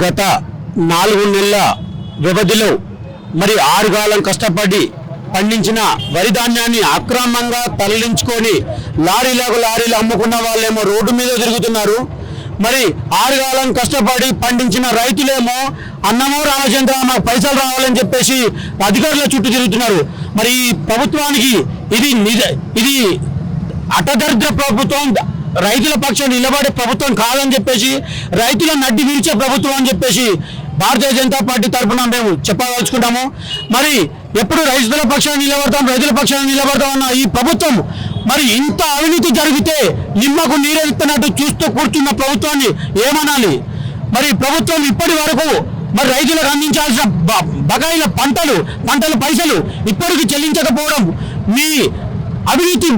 గత 4 నెలల వ్యవధిలో మరి 6 కాలం కష్టపడి పండించిన వరి ధాన్యాన్ని అక్రమంగా తరలించుకొని లారీలు అమ్ముకున్న వాళ్ళేమో రోడ్డు మీద తిరుగుతున్నారు. మరి 6 కాలం కష్టపడి పండించిన రైతులేమో అన్నమో రామచంద్ర మాకు పైసలు రావాలని చెప్పేసి అధికారుల చుట్టూ తిరుగుతున్నారు. మరి ఈ ప్రభుత్వానికి ఇది అటదరిద్ర ప్రభుత్వం, రైతుల పక్షాన్ని నిలబడే ప్రభుత్వం కాదని చెప్పేసి, రైతుల నడ్డి విరిచే ప్రభుత్వం అని చెప్పేసి భారతీయ జనతా పార్టీ తరఫున మేము చెప్పదలుచుకుంటాము. మరి ఎప్పుడు రైతుల పక్షాన్ని నిలబడతాం అన్న ఈ ప్రభుత్వం మరి ఇంత అవినీతి జరిగితే నిమ్మకు నీరెత్తినట్టు చూస్తూ కూర్చున్న ప్రభుత్వాన్ని ఏమనాలి? మరి ప్రభుత్వం ఇప్పటి వరకు మరి రైతులకు అందించాల్సిన బకాయిల పంటల పైసలు ఇప్పటికీ చెల్లించకపోవడం మీ అవినీతి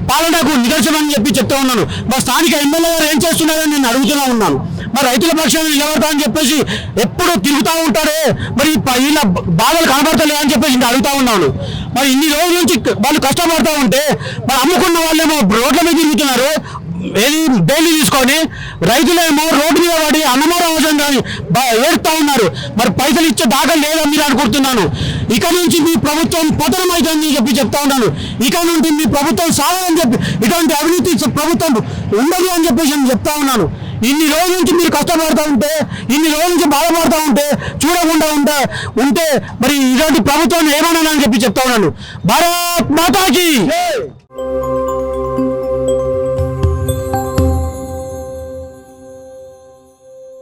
పాలనకు నిదర్శనం అని చెప్పి చెప్తా ఉన్నాను. మా స్థానిక ఎమ్మెల్యే గారు ఏం చేస్తున్నారని నేను అడుగుతూనే ఉన్నాను. మరి రైతుల పక్షాన్ని నిలబడతా అని చెప్పేసి ఎప్పుడు తిరుగుతూ ఉంటాడే, మరి వీళ్ళ బాధలు కనబడతలే అని చెప్పేసి నేను అడుగుతా ఉన్నాను. మరి ఇన్ని రోజుల నుంచి వాళ్ళు కష్టపడతా ఉంటే మరి అమ్ముకున్న వాళ్ళేమో రోడ్ల మీద తిరుగుతున్నారు, ఏది డైలీ తీసుకొని, రైతులేమో రోడ్డు మీద పడి అన్నమో రామచంద్రని ఏడుతా ఉన్నారు. మరి పైసలు ఇచ్చే దాఖలు లేదని మీరు అనుకుంటున్నాను. ఇక నుంచి మీ ప్రభుత్వం పతనం అవుతుందని చెప్పి చెప్తా ఉన్నాను. ఇక నుండి మీ ప్రభుత్వం సాగదని చెప్పి, ఇటువంటి అవినీతి ప్రభుత్వం ఉండదు అని చెప్పేసి నేను చెప్తా ఉన్నాను. ఇన్ని రోజుల నుంచి మీరు కష్టపడతా ఉంటే, ఇన్ని రోజుల నుంచి బాధపడతా ఉంటే, చూడకుండా ఉంటే మరి ఇటువంటి ప్రభుత్వాన్ని ఏమన్నా అని చెప్పి చెప్తా ఉన్నాను. భారత్ మాతాకి